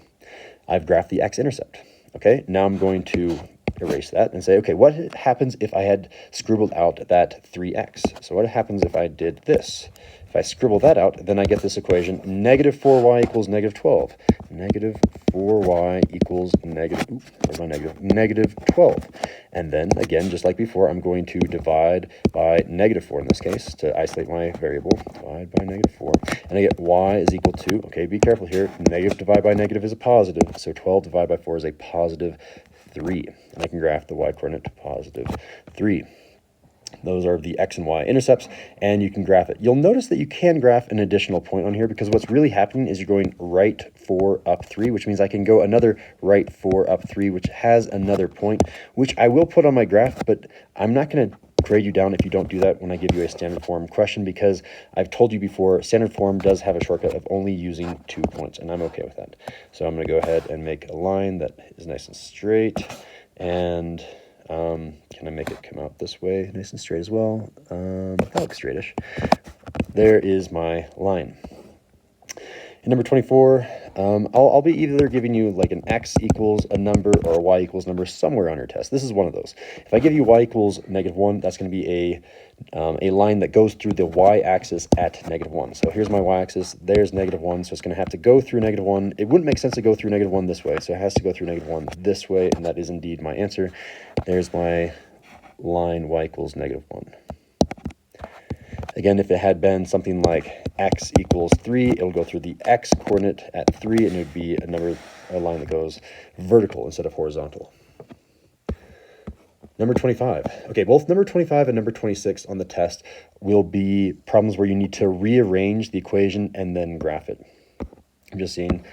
I've graphed the x-intercept. Okay, now I'm going to erase that and say, okay, what happens if I had scribbled out that 3x? So what happens if I did this? If I scribble that out, then I get this equation, negative 4y equals negative 12. Negative 4y equals negative 12. And then, again, just like before, I'm going to divide by negative 4 in this case to isolate my variable. Divide by negative 4. And I get y is equal to, okay, be careful here, negative divided by negative is a positive, so 12 divided by 4 is a positive 3. And I can graph the y-coordinate to positive 3. Those are the x and y intercepts, and you can graph it. You'll notice that you can graph an additional point on here because what's really happening is you're going right 4 up 3, which means I can go another right 4 up 3, which has another point, which I will put on my graph, but I'm not going to grade you down if you don't do that when I give you a standard form question, because I've told you before, standard form does have a shortcut of only using 2 points, and I'm okay with that. So I'm going to go ahead and make a line that is nice and straight, and can I make it come out this way nice and straight as well? That looks straightish. There is my line. In number 24, I'll be either giving you like an x equals a number or a y equals number somewhere on your test. This is one of those. If I give you y equals negative 1, that's going to be a line that goes through the y-axis at negative 1. So here's my y-axis, there's negative 1, so it's going to have to go through negative 1. It wouldn't make sense to go through negative 1 this way, so it has to go through negative 1 this way, and that is indeed my answer. There's my line y equals negative 1. Again, if it had been something like x equals 3, it'll go through the x coordinate at 3, and it would be a line that goes vertical instead of horizontal. Number 25. Okay, both number 25 and number 26 on the test will be problems where you need to rearrange the equation and then graph it. I'm just seeing,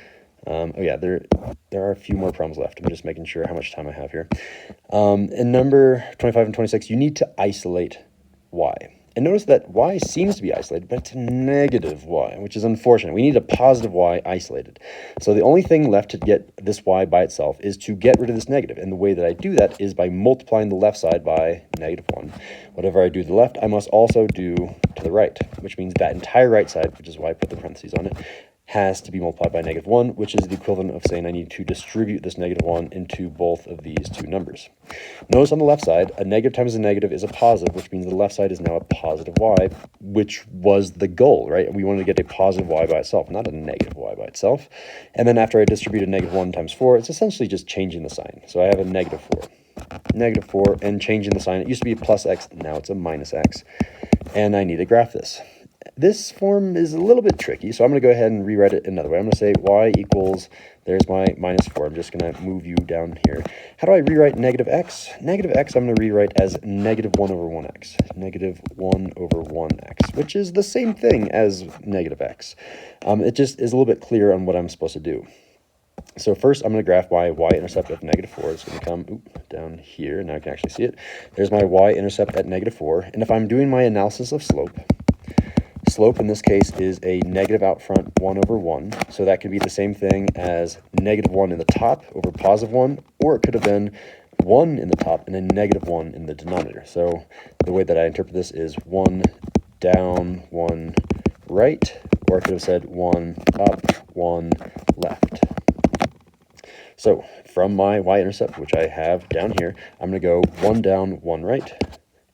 oh yeah, there are a few more problems left. I'm just making sure how much time I have here. In number 25 and 26, you need to isolate y. And notice that y seems to be isolated, but it's negative y, which is unfortunate. We need a positive y isolated. So the only thing left to get this y by itself is to get rid of this negative. And the way that I do that is by multiplying the left side by negative 1. Whatever I do to the left, I must also do to the right, which means that entire right side, which is why I put the parentheses on it, has to be multiplied by negative 1, which is the equivalent of saying I need to distribute this negative 1 into both of these two numbers. Notice on the left side, a negative times a negative is a positive, which means the left side is now a positive y, which was the goal, right? We wanted to get a positive y by itself, not a negative y by itself. And then after I distribute a negative 1 times 4, it's essentially just changing the sign. So I have a negative 4. -4, and changing the sign. It used to be plus x, now it's a minus x. And I need to graph this. This form is a little bit tricky, so I'm going to go ahead and rewrite it another way. I'm going to say y equals, there's my -4. I'm just going to move you down here. How do I rewrite negative x? Negative x I'm going to rewrite as -1 over 1x. -1 over 1x, which is the same thing as negative x. It just is a little bit clearer on what I'm supposed to do. So first, I'm going to graph my y-intercept of -4. It's going to come down here. Now I can actually see it. There's my y-intercept at -4. And if I'm doing my analysis of slope, slope in this case is a negative out front 1 over 1. So that could be the same thing as -1 in the top over +1, or it could have been 1 in the top and then -1 in the denominator. So the way that I interpret this is 1 down, 1 right, or I could have said 1 up, 1 left. So from my y-intercept, which I have down here, I'm going to go 1 down, 1 right,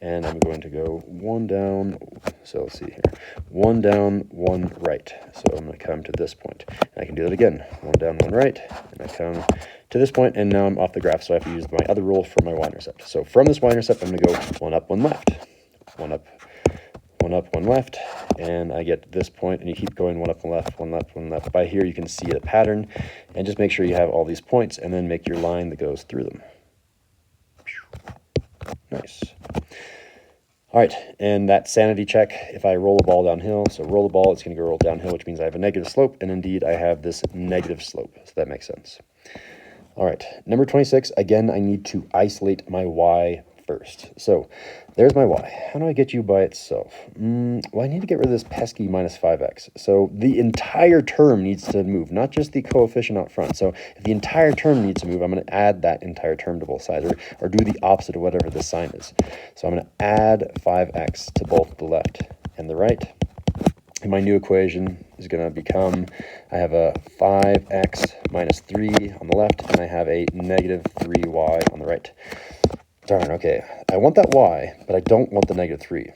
and I'm going to go 1 down, so let's see here, 1 down, 1 right. So I'm going to come to this point. And I can do that again, 1 down, 1 right, and I come to this point, and now I'm off the graph, so I have to use my other rule for my y-intercept. So from this y-intercept, I'm going to go 1 up, 1 left, 1 up, 1 up, 1 left, and I get to this point, and you keep going 1 up, 1 left, 1 left, 1 left. By here, you can see a pattern, and just make sure you have all these points, and then make your line that goes through them. Nice. All right, and that sanity check, if I roll a ball downhill, so roll the ball, it's going to go roll downhill, which means I have a negative slope, and indeed I have this negative slope, so that makes sense. All right, number 26, again, I need to isolate my y first. So there's my y. How do I get u by itself? Well, I need to get rid of this pesky -5x. So the entire term needs to move, not just the coefficient out front. So if the entire term needs to move, I'm going to add that entire term to both sides, or do the opposite of whatever the sign is. So I'm going to add 5x to both the left and the right. And my new equation is going to become, I have a 5x minus 3 on the left, and I have a -3y on the right. Darn, okay. I want that y, but I don't want the -3.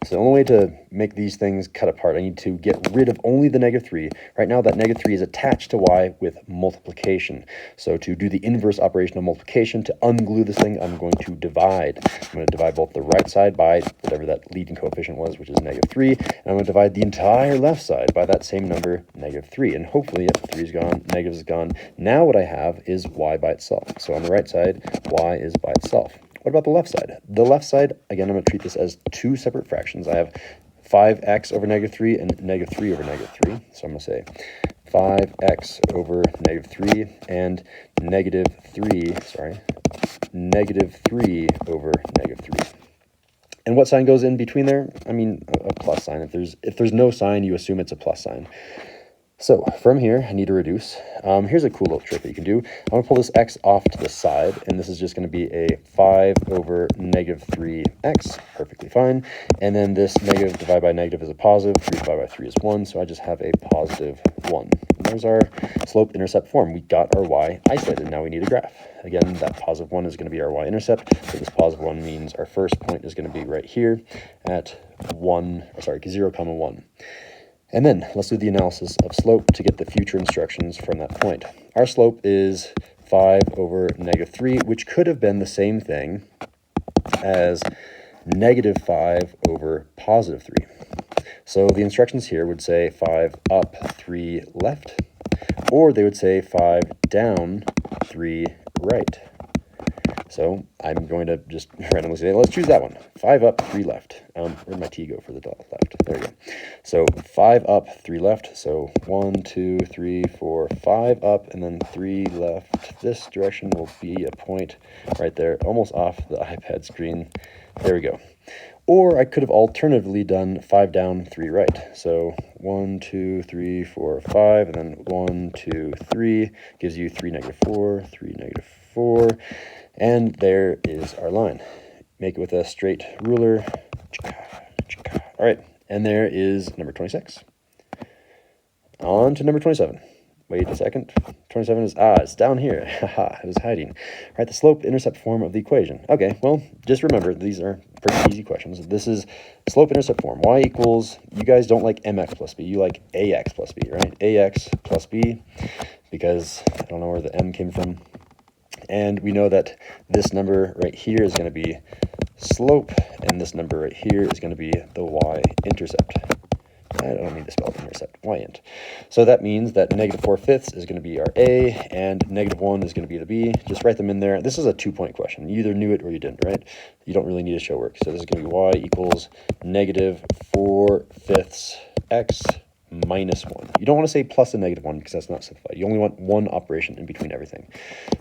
So the only way to make these things cut apart, I need to get rid of only the -3. Right now, that -3 is attached to y with multiplication. So to do the inverse operation of multiplication, to unglue this thing, I'm going to divide. I'm going to divide both the right side by whatever that leading coefficient was, which is -3, and I'm going to divide the entire left side by that same number, -3. And hopefully, if 3 is gone, negative is gone. Now what I have is y by itself. So on the right side, y is by itself. What about the left side? The left side, again, I'm going to treat this as two separate fractions. I have 5x over -3 and -3 over -3. So I'm going to say 5x over -3 and -3 over -3. And what sign goes in between there? I mean, a plus sign. If there's no sign, you assume it's a plus sign. So from here, I need to reduce. Here's a cool little trick that you can do. I'm going to pull this x off to the side, and this is just going to be a 5 over -3x, perfectly fine. And then this negative divided by negative is a positive, 3 divided by 3 is 1, so I just have a +1. And there's our slope-intercept form. We got our y isolated, now we need a graph. Again, that +1 is going to be our y-intercept, so this +1 means our first point is going to be right here at 0, 1. And then let's do the analysis of slope to get the future instructions from that point. Our slope is 5 over -3, which could have been the same thing as -5 over +3. So the instructions here would say 5 up, 3 left, or they would say 5 down, 3 right. So I'm going to just randomly say, let's choose that one. 5 up, 3 left. Where'd my T go for the left? There we go. So 5 up, 3 left. So 1, 2, 3, 4, 5 up, and then 3 left. This direction will be a point right there, almost off the iPad screen. There we go. Or I could have alternatively done 5 down, 3 right. So 1, 2, 3, 4, 5, and then 1, 2, 3 gives you 3, -4, 3, -4. And there is our line. Make it with a straight ruler. All right, and there is number 26. On to number 27. Wait a second. 27 is, it's down here. Haha, it was hiding. All right, the slope-intercept form of the equation. Okay, well, just remember, these are pretty easy questions. This is slope-intercept form. Y equals, you guys don't like mx plus b. You like ax plus b, right? Ax plus b, because I don't know where the m came from. And we know that this number right here is going to be slope, and this number right here is going to be the y-intercept. I don't need to spell intercept, y-int. So that means that -4/5 is going to be our A, and -1 is going to be the B. Just write them in there. This is a 2-point question. You either knew it or you didn't, right? You don't really need to show work. So this is going to be y equals -4/5 x minus 1. You don't want to say plus a -1 because that's not simplified. You only want one operation in between everything.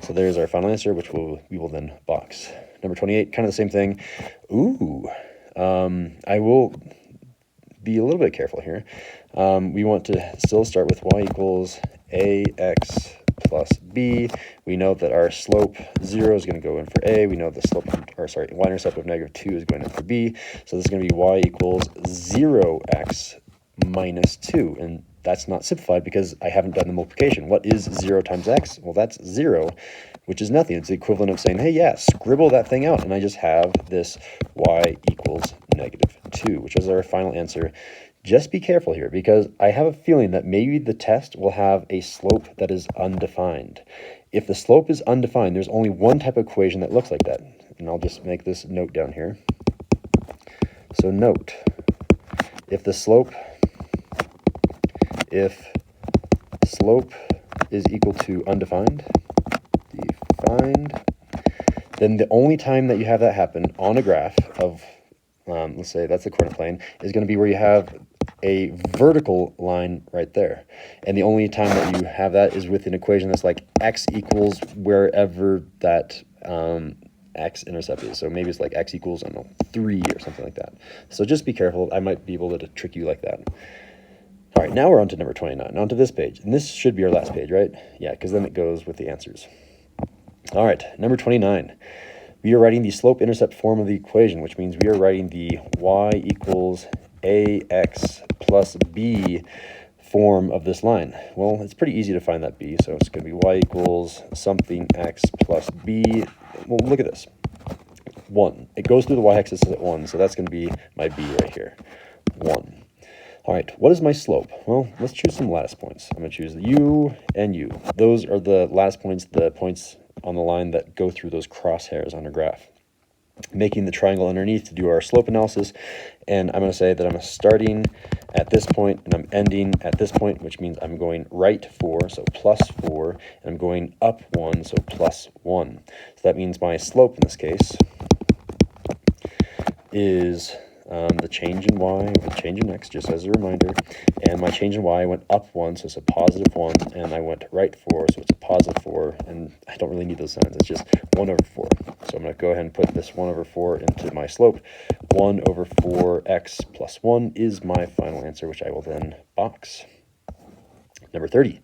So there's our final answer, which we will then box. Number 28, kind of the same thing. Ooh, I will be a little bit careful here. We want to still start with y equals ax plus b. We know that our slope 0 is going to go in for a. We know the slope, or sorry, y-intercept of -2 is going in for b. So this is going to be y equals 0x minus 2. And that's not simplified because I haven't done the multiplication. What is 0 times x? Well, that's 0, which is nothing. It's the equivalent of saying, hey, yeah, scribble that thing out. And I just have this y equals -2, which is our final answer. Just be careful here because I have a feeling that maybe the test will have a slope that is undefined. If the slope is undefined, there's only one type of equation that looks like that. And I'll just make this note down here. So note, if slope is equal to undefined, then the only time that you have that happen on a graph of, let's say that's the coordinate plane, is going to be where you have a vertical line right there. And the only time that you have that is with an equation that's like x equals wherever that x-intercept is. So maybe it's like x equals, I don't know, 3 or something like that. So just be careful. I might be able to trick you like that. All right, now we're on to number 29, on to this page. And this should be our last page, right? Yeah, because then it goes with the answers. All right, number 29. We are writing the slope-intercept form of the equation, which means we are writing the y equals ax plus b form of this line. Well, it's pretty easy to find that b, so it's going to be y equals something x plus b. Well, look at this. 1. It goes through the y-axis at 1, so that's going to be my b right here. 1. All right, what is my slope? Well, let's choose some lattice points. I'm going to choose the u and u. Those are the lattice points, the points on the line that go through those crosshairs on a graph. Making the triangle underneath to do our slope analysis, and I'm going to say that I'm starting at this point and I'm ending at this point, which means I'm going right 4, so plus 4, and I'm going up 1, so plus 1. So that means my slope in this case is the change in y over the change in x, just as a reminder. And my change in y went up 1, so it's a positive 1, and I went right 4, so it's a positive 4, and I don't really need those signs. It's just 1 over 4. So I'm going to go ahead and put this 1 over 4 into my slope. 1 over 4x plus 1 is my final answer, which I will then box. Number 30.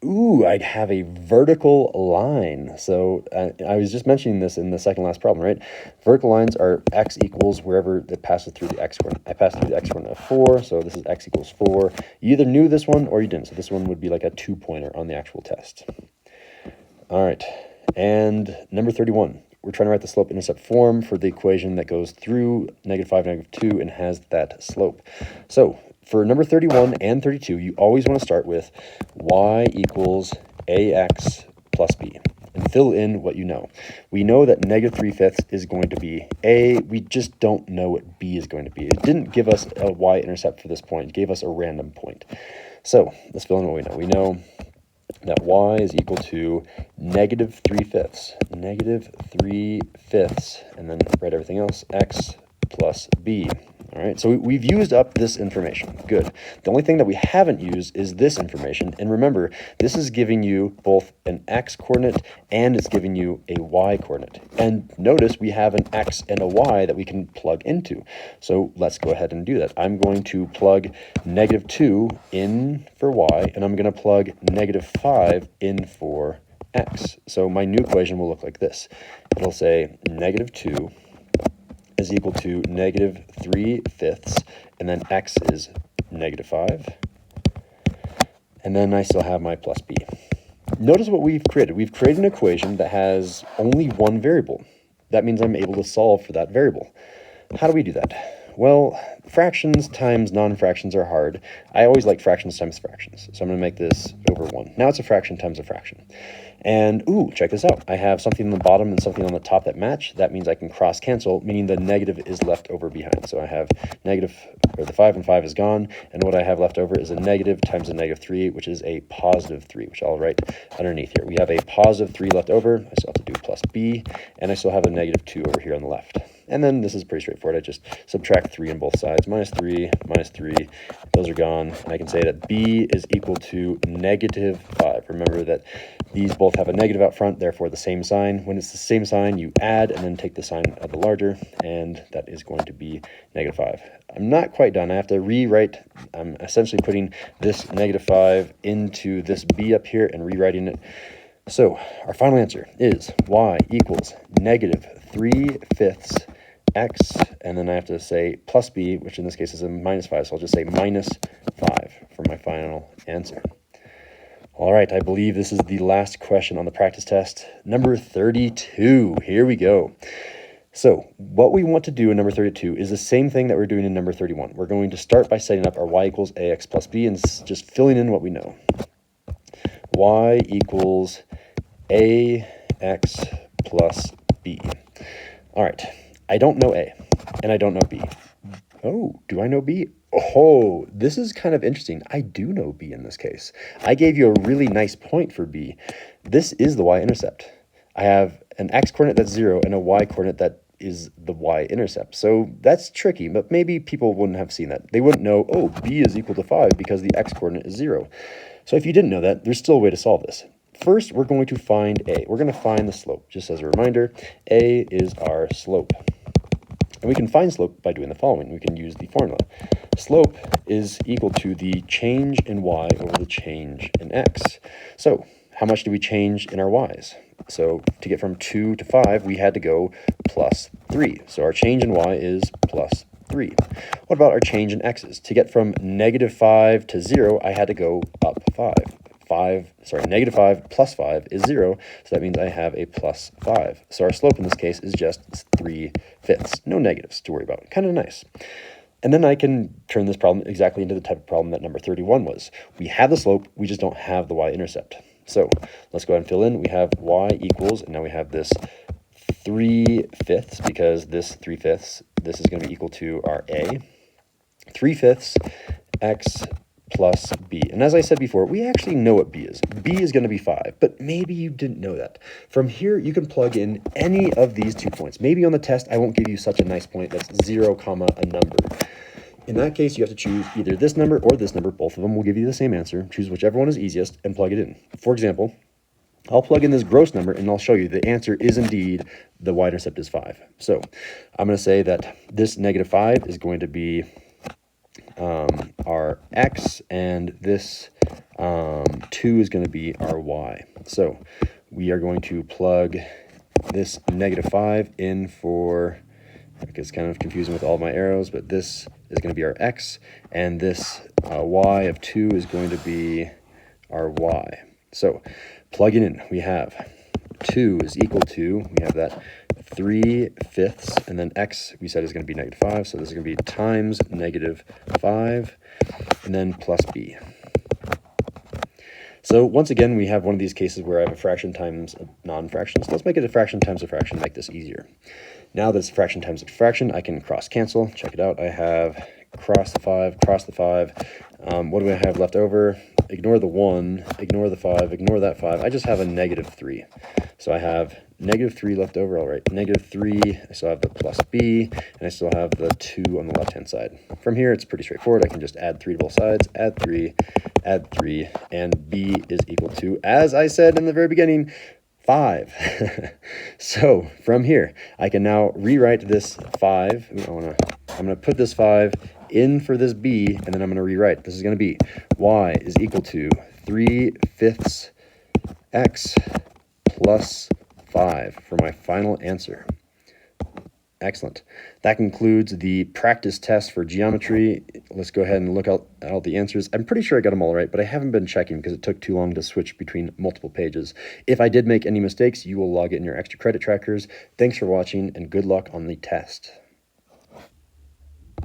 Ooh, I'd have a vertical line. So I was just mentioning this in the second last problem, right? Vertical lines are x equals wherever it passes through the x coordinate. I passed through the x coordinate of 4, so this is x equals 4. You either knew this one or you didn't. So this one would be like a 2-pointer on the actual test. All right, and number 31. We're trying to write the slope-intercept form for the equation that goes through -5, -2, and has that slope. So for number 31 and 32, you always want to start with y equals ax plus b, and fill in what you know. We know that -3/5 is going to be a. We just don't know what b is going to be. It didn't give us a y-intercept for this point. It gave us a random point. So let's fill in what we know. We know that y is equal to -3/5, -3/5, and then write everything else, x plus b. All right, so we've used up this information. Good. The only thing that we haven't used is this information. And remember, this is giving you both an x coordinate and it's giving you a y coordinate. And notice we have an x and a y that we can plug into. So let's go ahead and do that. I'm going to plug -2 in for y, and I'm going to plug -5 in for x. So my new equation will look like this. It'll say -2 is equal to -3/5, and then x is -5, and then I still have my plus b. Notice what we've created. We've created an equation that has only one variable. That means I'm able to solve for that variable. How do we do that? Well, fractions times non-fractions are hard. I always like fractions times fractions, so I'm going to make this over 1. Now it's a fraction times a fraction. And, ooh, check this out. I have something on the bottom and something on the top that match. That means I can cross-cancel, meaning the negative is left over behind. So I have negative, or the 5 and 5 is gone, and what I have left over is a negative times a negative 3, which is a positive 3, which I'll write underneath here. We have a positive 3 left over. I still have to do plus b, and I still have a negative 2 over here on the left. And then this is pretty straightforward. I just subtract 3 on both sides. Minus 3, minus 3. Those are gone. And I can say that b is equal to negative 5. Remember that these both have a negative out front, therefore the same sign. When it's the same sign, you add and then take the sign of the larger, and that is going to be negative 5. I'm not quite done. I have to rewrite. I'm essentially putting this negative 5 into this b up here and rewriting it. So our final answer is y equals negative 3/5 x, and then I have to say plus b, which in this case is a minus 5, so I'll just say minus 5 for my final answer. All right, I believe this is the last question on the practice test, number 32. Here we go. So what we want to do in number 32 is the same thing that we're doing in number 31. We're going to start by setting up our y equals ax plus b and just filling in what we know. Y equals ax plus b. All right. I don't know A, and I don't know B. Oh, do I know B? Oh, this is kind of interesting. I do know B in this case. I gave you a really nice point for B. This is the y-intercept. I have an x-coordinate that's 0 and a y-coordinate that is the y-intercept. So that's tricky, but maybe people wouldn't have seen that. They wouldn't know, oh, B is equal to 5 because the x-coordinate is 0. So if you didn't know that, there's still a way to solve this. First, we're going to find A. We're going to find the slope. Just as a reminder, A is our slope. And we can find slope by doing the following. We can use the formula. Slope is equal to the change in y over the change in x. So how much do we change in our y's? So to get from 2 to 5, we had to go plus 3. So our change in y is plus 3. What about our change in x's? To get from negative 5 to 0, I had to go up 5. Negative 5 plus 5 is 0, so that means I have a plus 5. So our slope in this case is just 3/5. No negatives to worry about. Kind of nice. And then I can turn this problem exactly into the type of problem that number 31 was. We have the slope, we just don't have the y-intercept. So let's go ahead and fill in. We have y equals, and now we have this 3/5, because this 3/5, this is going to be equal to our a. 3/5 x plus b. And as I said before, we actually know what b is. B is going to be 5, but maybe you didn't know that. From here, you can plug in any of these 2 points. Maybe on the test, I won't give you such a nice point that's 0, a number. In that case, you have to choose either this number or this number. Both of them will give you the same answer. Choose whichever one is easiest and plug it in. For example, I'll plug in this gross number and I'll show you the answer is indeed the y-intercept is 5. So I'm going to say that this negative 5 is going to be our x, and this 2 is going to be our y. So we are going to plug this negative 5 in for, it gets kind of confusing with all my arrows, but this is going to be our x, and this y of 2 is going to be our y. So plugging in, we have 2 is equal to, we have that 3/5, and then x we said is going to be negative 5, so this is going to be times negative 5, and then plus b. So once again, we have one of these cases where I have a fraction times a non-fraction. So let's make it a fraction times a fraction, make this easier. Now that it's a fraction times a fraction, I can cross cancel. Check it out. I have cross the 5, cross the 5. What do I have left over? Ignore the 1, ignore the 5, ignore that 5. I just have a negative 3. So I have negative 3 left over. All right, negative 3. I still have the plus b, and I still have the 2 on the left-hand side. From here, it's pretty straightforward. I can just add 3 to both sides, add 3, and b is equal to, as I said in the very beginning, 5. So from here, I can now rewrite this 5. I'm going to put this 5 in for this b, and then I'm going to rewrite. This is going to be y is equal to 3/5 x plus 5 for my final answer. Excellent. That concludes the practice test for geometry. Let's go ahead and look at all the answers. I'm pretty sure I got them all right, but I haven't been checking because it took too long to switch between multiple pages. If I did make any mistakes, you will log it in your extra credit trackers. Thanks for watching, and good luck on the test.